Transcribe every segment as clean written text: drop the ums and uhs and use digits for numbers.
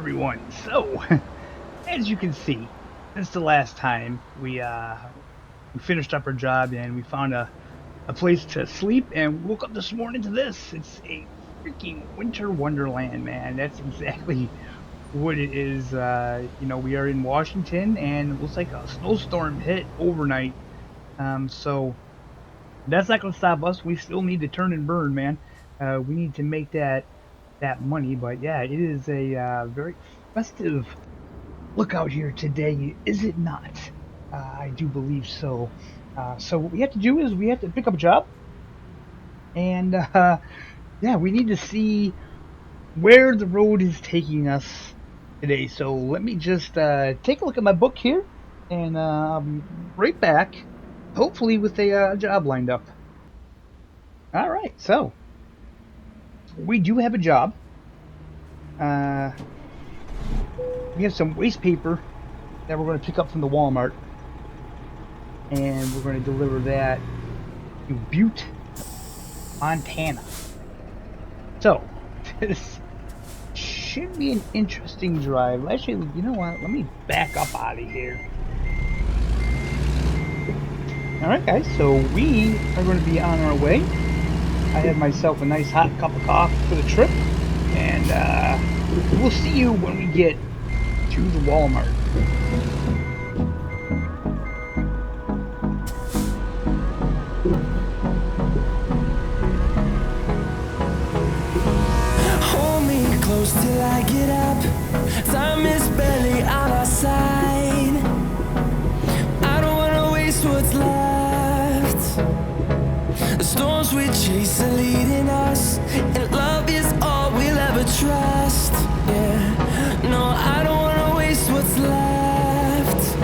everyone. So, as you can see, since the last time we finished up our job and we found a place to sleep and woke up this morning to this. It's a freaking winter wonderland, man. That's exactly what it is. We are in Washington and it looks like a snowstorm hit overnight. So that's not going to stop us. We still need to turn and burn, man. We need to make that money. But yeah, it is a very festive look out here today, is it not? I do believe so. So what we have to do is we have to pick up a job, and yeah, we need to see where the road is taking us today. So let me just take a look at my book here, and I'll be right back, hopefully with a job lined up. All right, so we do have a job. We have some waste paper that we're going to pick up from the Walmart, and we're going to deliver that to Butte, Montana. So this should be an interesting drive. Actually, you know what? Let me back up out of here. Alright guys, so we are going to be on our way. I have myself a nice hot cup of coffee for the trip, and we'll see you when we get to the Walmart. Hold me close till I get up. Time is barely on our side. I don't wanna waste what's left. The storms we chase are leading us, and love is all we'll ever trust. Yeah, no, I don't wanna waste what's left.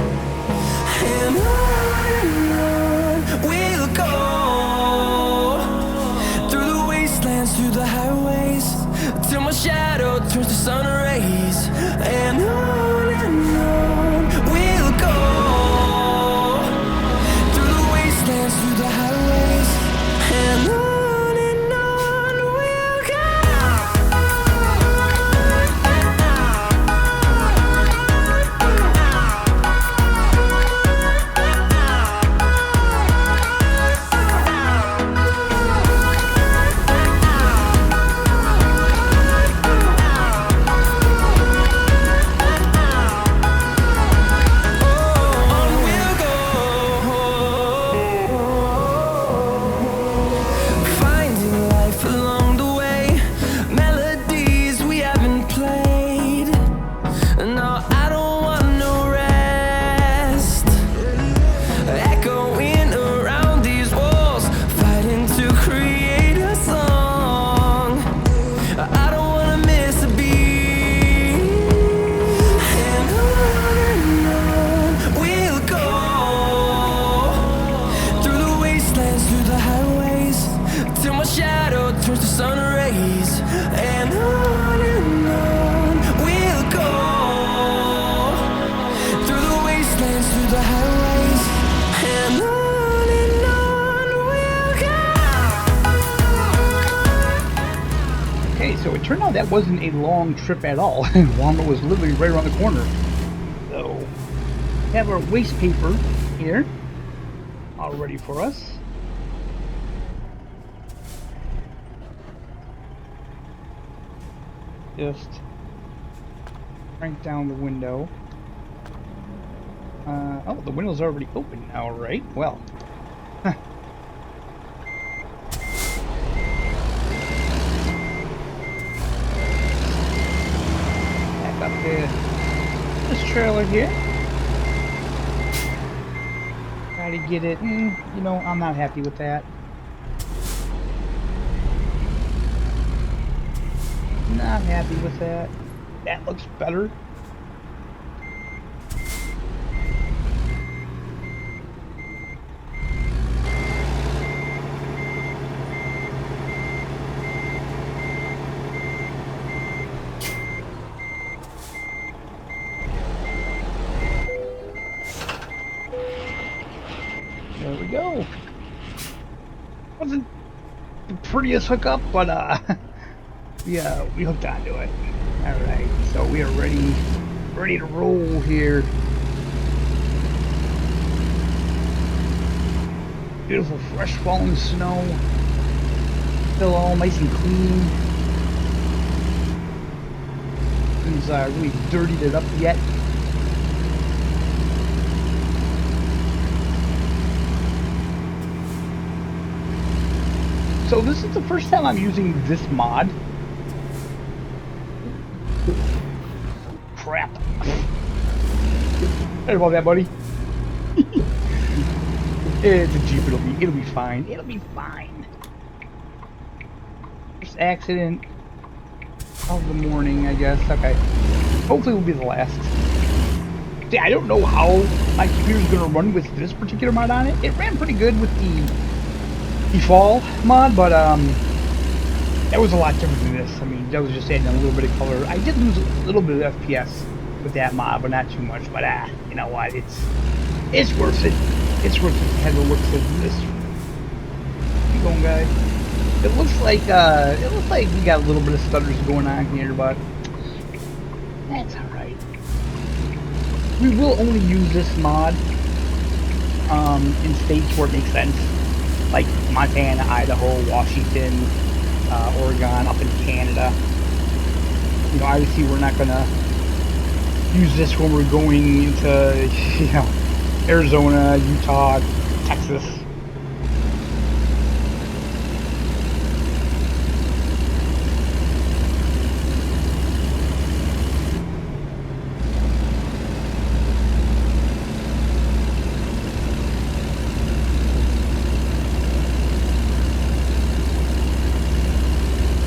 And on we'll go, through the wastelands, through the highways, till my shadow turns to sun rays. And on we'll go, through the wastelands, through the highways, and on we'll go. So it turned out that wasn't a long trip at all. Walmart was literally right around the corner. So we have our waste paper here, all ready for us. Just crank down the window. Oh, the window's already open now, right? Well, up this trailer here. Try to get it. I'm not happy with that. Not happy with that. That looks better. There we go. Wasn't the prettiest hookup, but we hooked onto it. All right. So we are ready to roll here. Beautiful fresh falling snow. Still all nice and clean. Nothing's really dirtied it up yet. So this is the first time I'm using this mod. Crap. Sorry about that, buddy. It's a Jeep, it'll be fine. It'll be fine. First accident of the morning, I guess. Okay. Hopefully it'll be the last. See, I don't know how my computer's gonna run with this particular mod on it. It ran pretty good with the fall mod, but that was a lot different than this. I mean, that was just adding a little bit of color. I did lose a little bit of FPS with that mod, but not too much. But you know what? It's worth it. It's worth it to have a look at this. Keep going, guys. It looks like we got a little bit of stutters going on here, but that's all right. We will only use this mod in states where it makes sense, like Montana, Idaho, Washington, Oregon, up in Canada. You know, obviously we're not gonna use this when we're going into, you know, Arizona, Utah, Texas.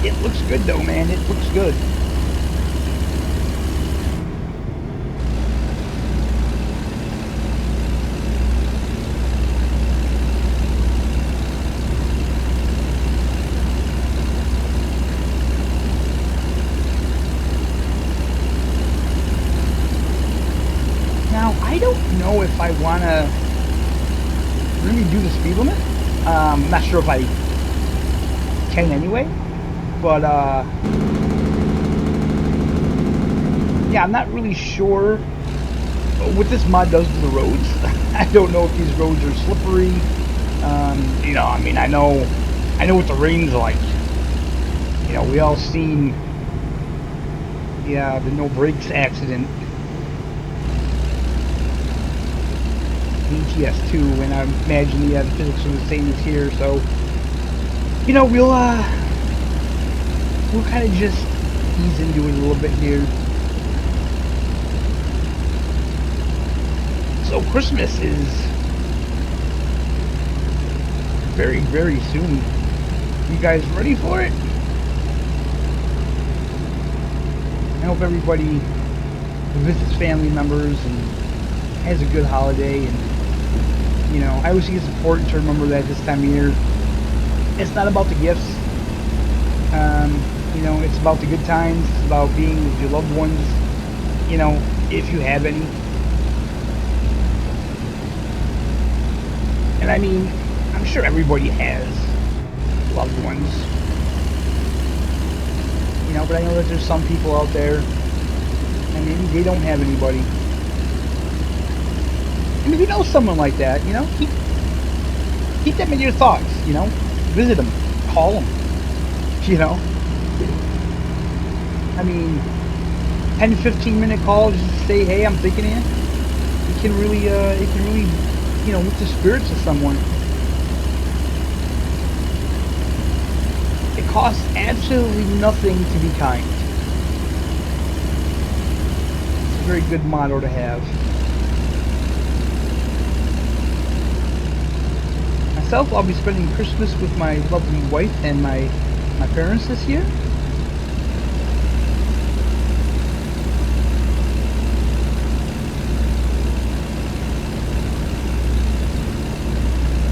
It looks good though, man. It looks good. I don't know if I want to really do the speed limit. I'm not sure if I can anyway, but yeah, I'm not really sure what this mod does to the roads. I don't know if these roads are slippery. You know, I mean, I know what the rain's like. You know, we all seen the no brakes accident. ETS2, and I imagine the physics are the same as here, so you know, we'll kind of just ease into it a little bit here. So Christmas is very, very soon. You guys ready for it? I hope everybody visits family members and has a good holiday. And you know, I always think it's important to remember that this time of year, it's not about the gifts. You know, it's about the good times. It's about being with your loved ones, you know, if you have any. And I mean, I'm sure everybody has loved ones. You know, but I know that there's some people out there, and maybe they don't have anybody. And if you know someone like that, you know, keep them in your thoughts, you know, visit them, call them, you know. I mean, 10-15 minute call just to say, hey, I'm thinking of you. It can really, you know, lift the spirits of someone. It costs absolutely nothing to be kind. It's a very good motto to have. Myself, I'll be spending Christmas with my lovely wife and my parents this year.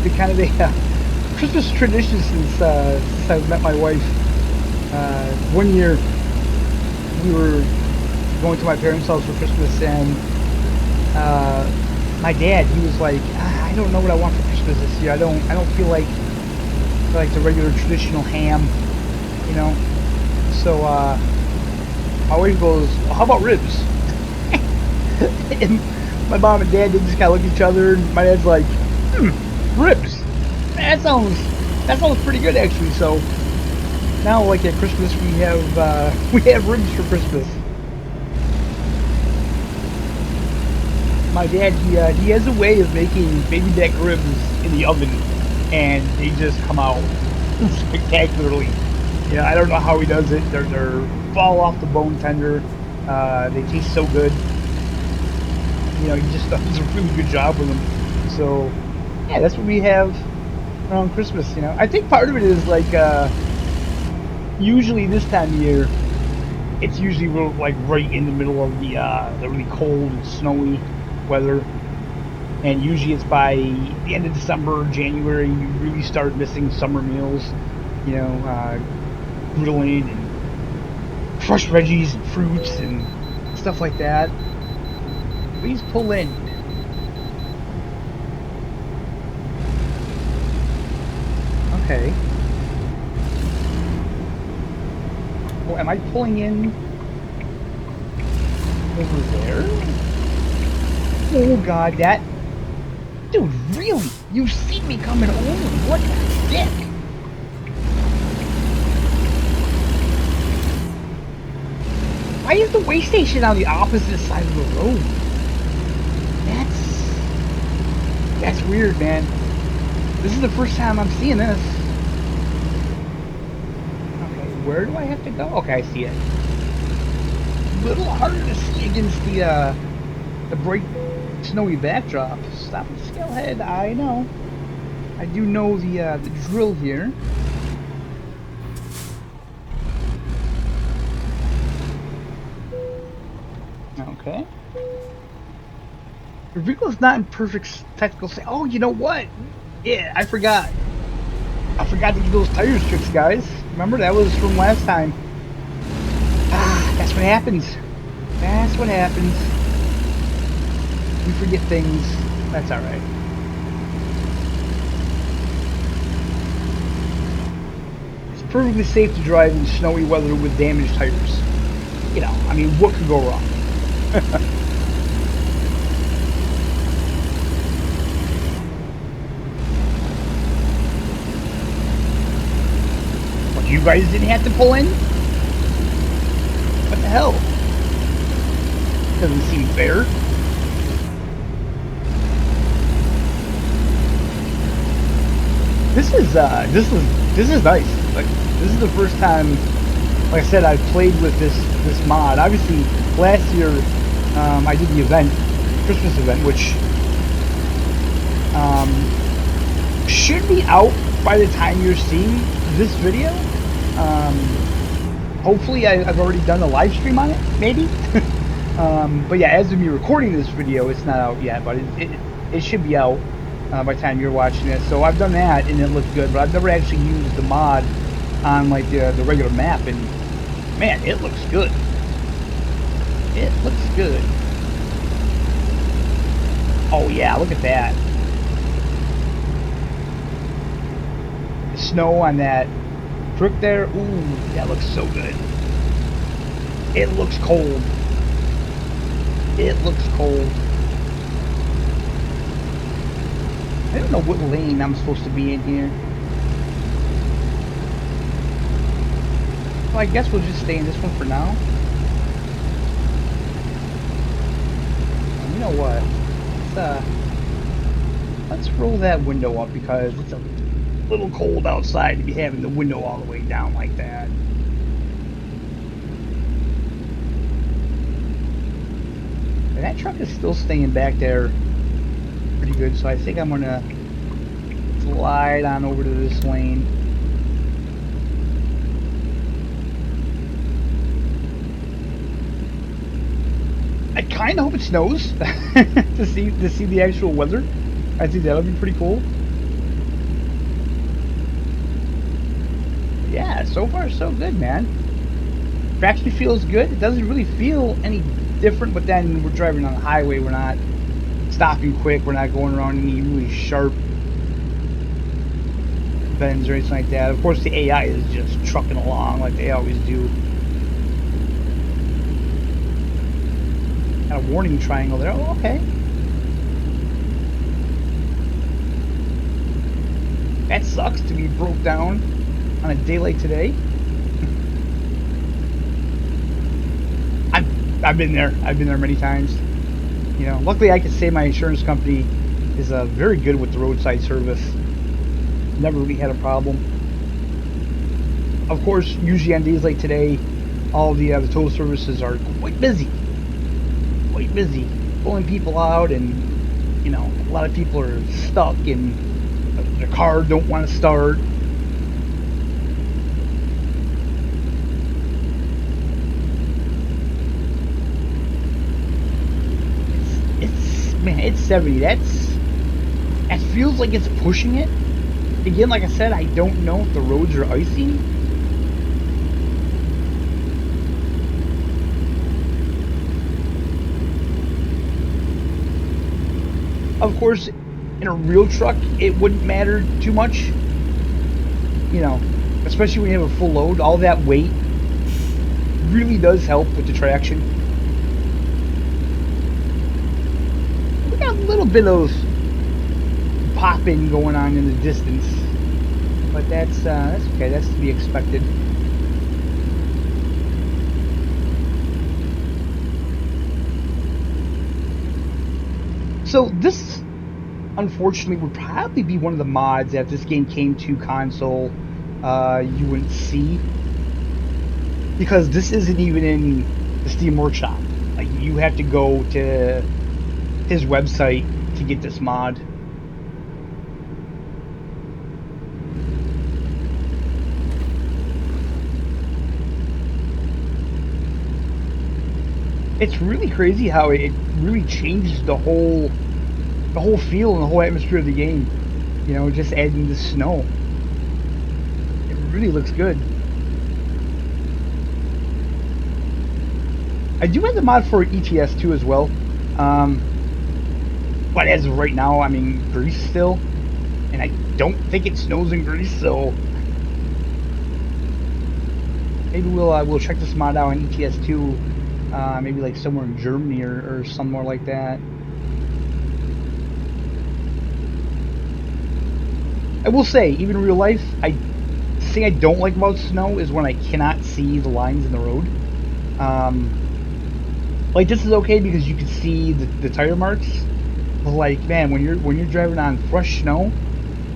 It's kind of a Christmas tradition since I've met my wife. One year we were going to my parents' house for Christmas, and my dad, he was like, I don't know what I want for Christmas this year. I don't feel like the regular traditional ham, you know. So my wife goes, well, how about ribs? And my mom and dad, they just kind of look at each other, and my dad's like, ribs. That sounds pretty good actually. So now, like at Christmas, we have ribs for Christmas. My dad, he has a way of making baby back ribs in the oven, and they just come out spectacularly. Yeah, I don't know how he does it. They're fall off the bone tender. They taste so good. You know, he just does a really good job with them. So, yeah, that's what we have around Christmas. You know, I think part of it is like usually this time of year, it's usually like right in the middle of the really cold and snowy weather, and usually it's by the end of December, January, you really start missing summer meals. You know, grilling and fresh veggies and fruits and stuff like that. Please pull in. Okay. Oh, am I pulling in over there? Oh god, that... Dude, really? You see me coming over? What the heck? Why is the way station on the opposite side of the road? That's weird, man. This is the first time I'm seeing this. Okay, where do I have to go? Okay, I see it. A little harder to see against the bright snowy backdrop. Stop and scale ahead. I know. I do know the drill here. Okay. Your vehicle is not in perfect technical state. Oh, you know what? Yeah, I forgot. I forgot to do those tires tricks, guys. Remember, that was from last time. Ah, that's what happens. That's what happens. We forget things. That's alright. It's perfectly safe to drive in snowy weather with damaged tires. You know, I mean, what could go wrong? What, you guys didn't have to pull in? What the hell? Doesn't seem fair. This is nice. Like, this is the first time, like I said, I've played with this mod. Obviously, last year I did the event, Christmas event, which should be out by the time you're seeing this video. Hopefully, I've already done a live stream on it, maybe. But yeah, as of me recording this video, it's not out yet, but it should be out by the time you're watching it. So I've done that, and it looked good, but I've never actually used the mod on like the regular map, and man, it looks good. It looks good. Oh yeah, look at that. The snow on that crook there. Ooh, that looks so good. It looks cold. It looks cold. I don't know what lane I'm supposed to be in here. Well, I guess we'll just stay in this one for now. You know what? Let's roll that window up because it's a little cold outside to be having the window all the way down like that. And that truck is still staying back there pretty good, so I think I'm gonna slide on over to this lane. I kind of hope it snows to see the actual weather. I think that would be pretty cool. Yeah, so far so good, man. Traction feels good. It doesn't really feel any different, but then we're driving on the highway. We're not stopping quick. We're not going around any really sharp bends or anything like that. Of course, the AI is just trucking along like they always do. warning triangle there. Oh, okay. That sucks to be broke down on a day like today. I've been there. I've been there many times. You know, luckily I can say my insurance company is very good with the roadside service. Never really had a problem. Of course, usually on days like today, all the tow services are quite busy. Quite busy, pulling people out, and you know, a lot of people are stuck and their car don't want to start. Man, it's 70. That feels like it's pushing it. Again, like I said, I don't know if the roads are icy. Of course, in a real truck, it wouldn't matter too much. You know, especially when you have a full load, all that weight really does help with the traction. We got a little bit of popping going on in the distance, but that's okay. That's to be expected. So this, unfortunately, would probably be one of the mods that if this game came to console, you wouldn't see, because this isn't even in the Steam Workshop. Like, you have to go to his website to get this mod. It's really crazy how it really changes the whole feel and the whole atmosphere of the game. You know, just adding the snow. It really looks good. I do have the mod for ETS 2 as well. But as of right now, I'm in Greece still, and I don't think it snows in Greece, so maybe we'll check this mod out on ETS 2, maybe like somewhere in Germany or somewhere like that. I will say, even in real life, the thing I don't like about snow is when I cannot see the lines in the road. Like, this is okay because you can see the tire marks. But like, man, when you're driving on fresh snow,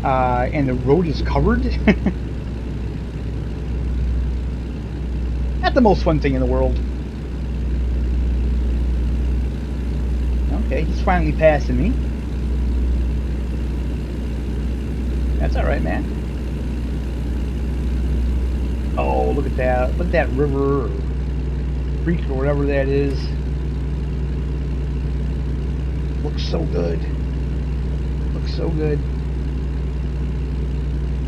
and the road is covered, not the most fun thing in the world. Okay, he's finally passing me. That's alright, man. Oh, look at that. Look at that river or creek or whatever that is. Looks so good. Looks so good.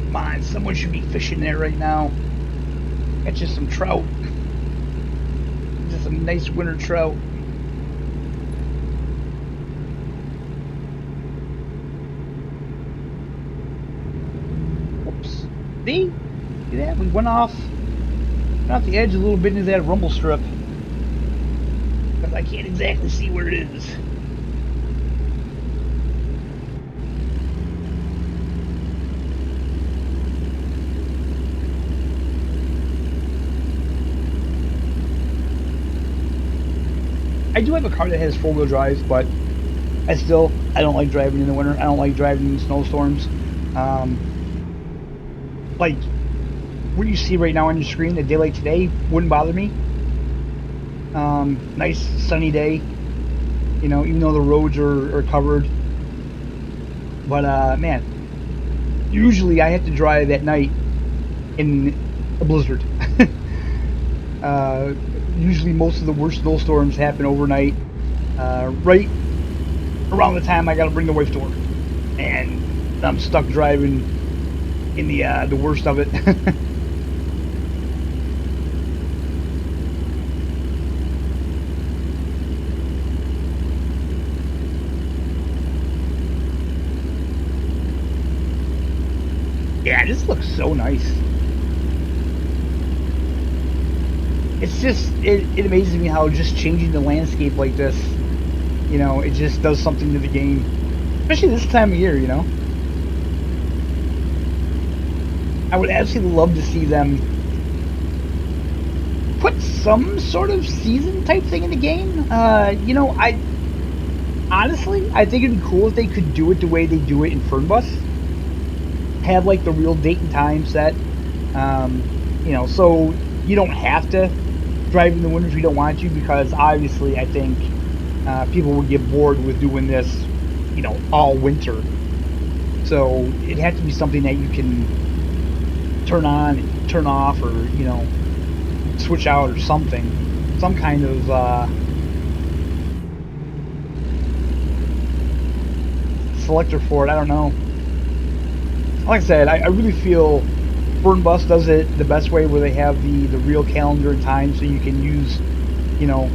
Come on, someone should be fishing there right now. Catch us some trout. Just some nice winter trout. Whoops. See? See that? We went off the edge a little bit into that rumble strip. Because I can't exactly see where it is. I do have a car that has four-wheel drive, but I don't like driving in the winter. I don't like driving in snowstorms. Like what you see right now on your screen, a day like today wouldn't bother me. Nice sunny day, you know, even though the roads are covered. But man, usually I have to drive at night in a blizzard. Usually most of the worst snowstorms happen overnight, right around the time I gotta bring the wife to work, and I'm stuck driving in the worst of it. Yeah, this looks so nice. It's just, it amazes me how just changing the landscape like this You know, it just does something to the game, especially this time of year. You know, I would absolutely love to see them put some sort of season type thing in the game. You know, I think it'd be cool if they could do it the way they do it in Fernbus. Have like the real date and time set. You know, so you don't have to drive in the winter if you don't want to, because obviously I think people would get bored with doing this, you know, all winter. So it'd have to be something that you can turn on and turn off, or, you know, switch out or something. Some kind of selector for it. I don't know. Like I said, I really feel Fernbus does it the best way, where they have the real calendar and time, so you can use, you know,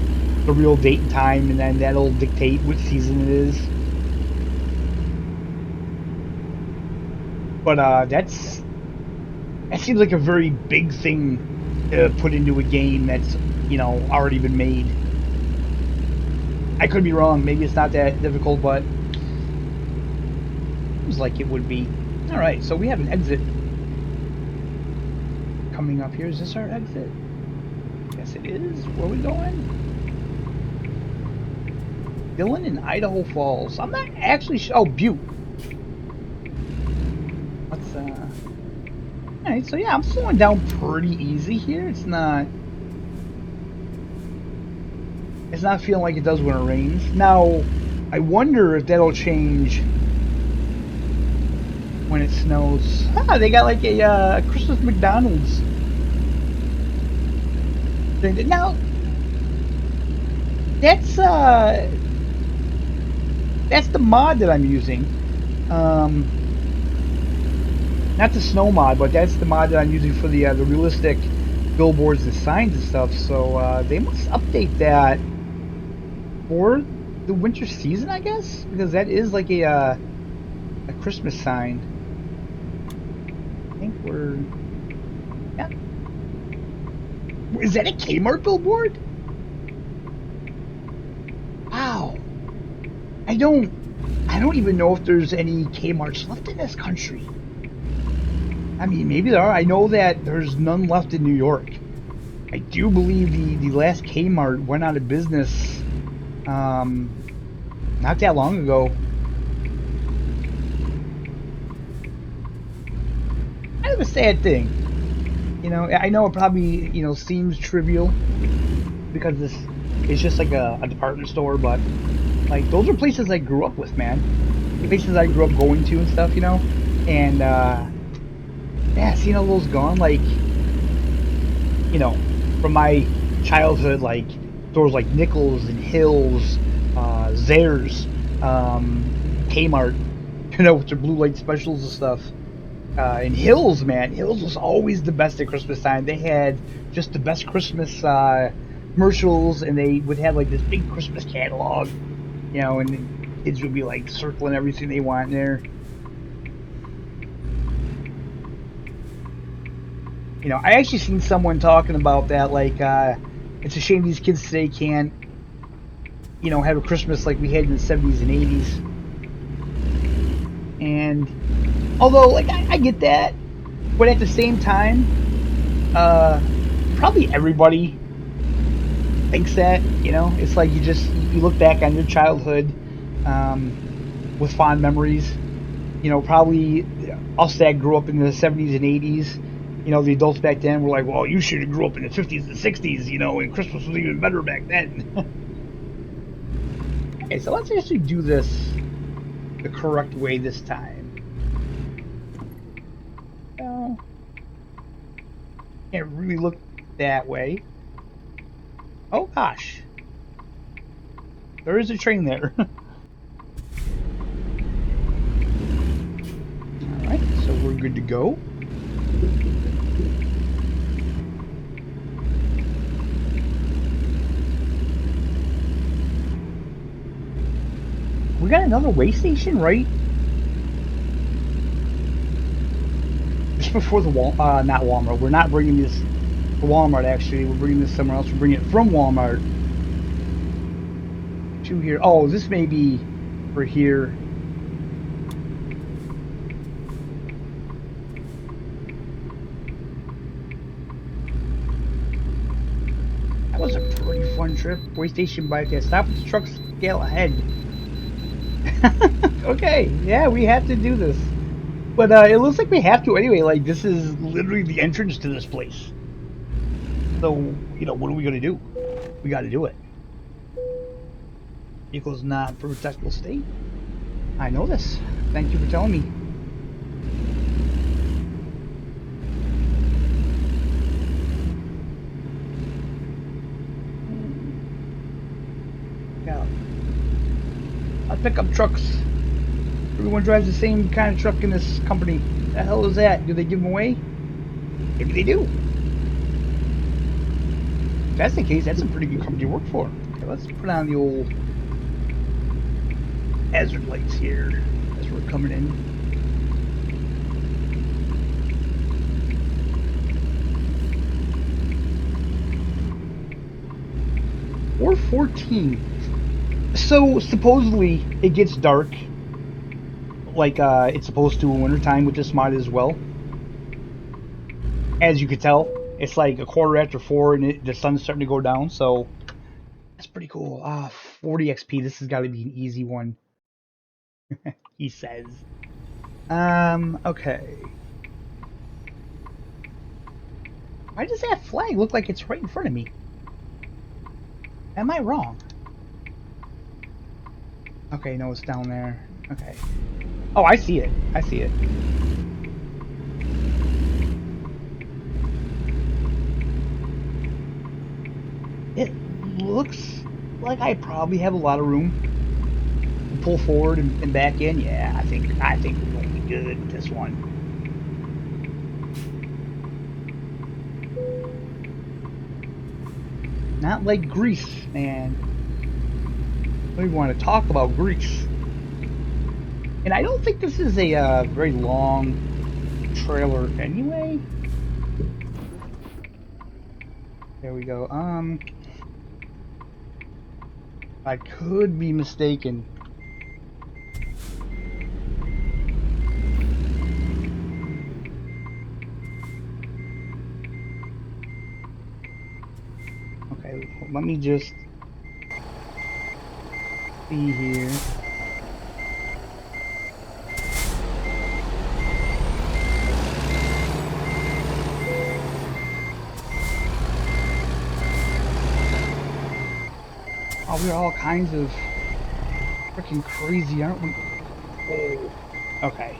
the real date and time, and then that'll dictate which season it is. But that seems like a very big thing to put into a game that's, you know, already been made. I could be wrong. Maybe it's not that difficult, but it seems like it would be. All right, so we have an exit coming up here. Is this our exit? Yes, it is. Where are we going? Dillon and Idaho Falls. I'm not actually sure. Oh, Butte. Let's, alright, so yeah, I'm slowing down pretty easy here. It's not feeling like it does when it rains. Now, I wonder if that'll change when it snows. Ah, they got like a Christmas McDonald's thing. Now, that's the mod that I'm using. Not the snow mod, but that's the mod that I'm using for the realistic billboards and signs and stuff. So they must update that for the winter season, I guess, because that is like a Christmas sign. I think we're, yeah. Is that a Kmart billboard? Wow. I don't even know if there's any Kmarts left in this country. I mean, maybe there are. I know that there's none left in New York. I do believe the last Kmart went out of business not that long ago. Kind of a sad thing. You know, I know it probably, you know, seems trivial because it's just like a department store, but like those are places I grew up with, man. The places I grew up going to and stuff, you know? And yeah, seeing all those gone, like, you know, from my childhood, like stores like Nichols and Hills, Zayre's, Kmart, you know, with their blue light specials and stuff. And Hills, man, Hills was always the best at Christmas time. They had just the best Christmas commercials, and they would have like this big Christmas catalog, you know, and kids would be like circling everything they want in there. You know, I actually seen someone talking about that, like, it's a shame these kids today can't, you know, have a Christmas like we had in the 70s and 80s. And although, like, I get that, but at the same time, probably everybody thinks that, you know? It's like you look back on your childhood with fond memories. You know, probably us that grew up in the 70s and 80s, you know, the adults back then were like, well, you should have grew up in the 50s and 60s, you know, and Christmas was even better back then. Okay, so let's actually do this the correct way this time. So, can't really look that way. Oh gosh. There is a train there. Alright, so we're good to go. We got another way station, right? Just before the not Walmart. We're not bringing this to Walmart, actually. We're bringing this somewhere else. We're bringing it from Walmart 2 here. Oh, this may be for here. That was a pretty fun trip. Waystation bypass. Stop with the truck scale ahead. Okay, yeah, we have to do this. But it looks like we have to anyway. Like, this is literally the entrance to this place. So, you know, what are we going to do? We got to do it. Vehicle's not for protectable state. I know this. Thank you for telling me. Yeah. Pickup trucks. Everyone drives the same kind of truck in this company. The hell is that? Do they give them away? Maybe they do. If that's the case, that's a pretty good company to work for. Okay, let's put on the old hazard lights here as we're coming in. Or 14. So supposedly it gets dark, like it's supposed to in wintertime with this mod as well. As you could tell, it's like 4:15 and the sun's starting to go down, so that's pretty cool. 40 XP. This has got to be an easy one. He says. Okay. Why does that flag look like it's right in front of me? Am I wrong? Okay, no, it's down there. Okay. Oh, I see it. I see it. It looks like I probably have a lot of room to pull forward and back in. Yeah, I think we're going to be good with this one. Not like Greece, man. We want to talk about Greece. And I don't think this is a very long trailer anyway. There we go. I could be mistaken. Okay, let me just see here. Oh, we're all kinds of freaking crazy, aren't we? Oh, okay.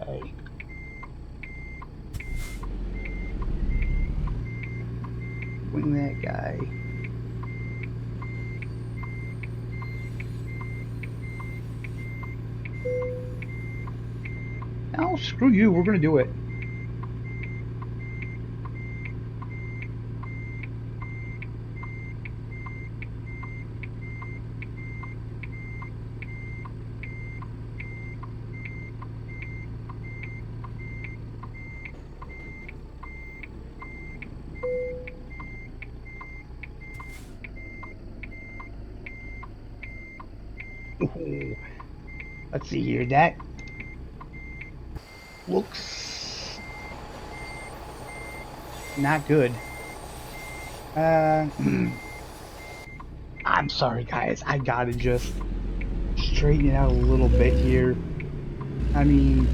Okay. Wing that guy. Oh, screw you, we're gonna do it. Ooh. Let's see here, that looks not good. I'm sorry guys, I gotta just straighten it out a little bit here. I mean,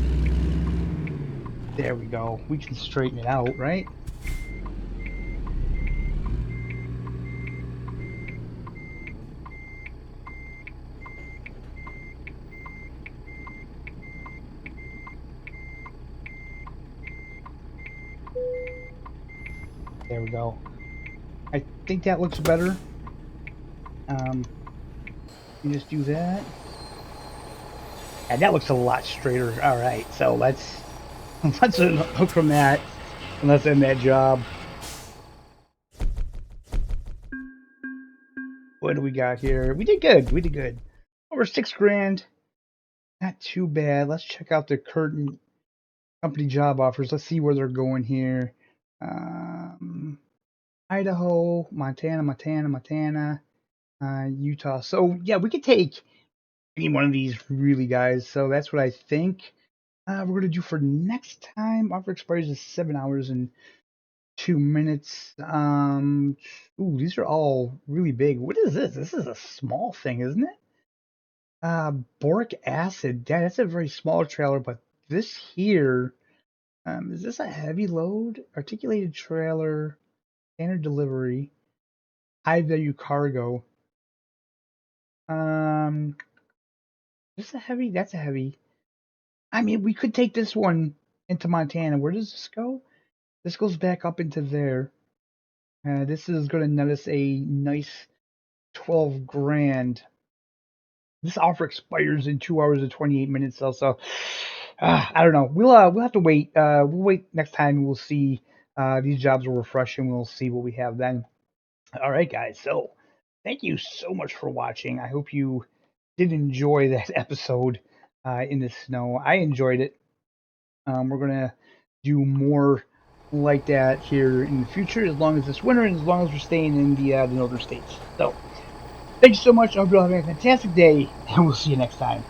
there we go. We can straighten it out, right? There we go. I think that looks better. You just do that. And that looks a lot straighter. Alright, so let's unhook from that and let's end that job. What do we got here? We did good. We did good. Over 6 grand. Not too bad. Let's check out the current company job offers. Let's see where they're going here. Idaho, Montana, Utah. So yeah, we could take any one of these really, guys. So that's what I think we're gonna do for next time. Offer expires in 7 hours and 2 minutes. Ooh, these are all really big. What is this? This is a small thing, isn't it? Boric acid. Yeah, that's a very small trailer, but this here, is this a heavy load? Articulated trailer, standard delivery, high value cargo. This a heavy? That's a heavy. I mean, we could take this one into Montana. Where does this go? This goes back up into there. This is going to net us a nice 12 grand. This offer expires in 2 hours and 28 minutes. So, I don't know. We'll have to wait. We'll wait next time. And we'll see. These jobs will refresh, and we'll see what we have then. All right, guys. So, thank you so much for watching. I hope you did enjoy that episode in the snow. I enjoyed it. We're gonna do more like that here in the future, as long as it's winter and as long as we're staying in the northern states. So, thank you so much. I hope you're having a fantastic day, and we'll see you next time.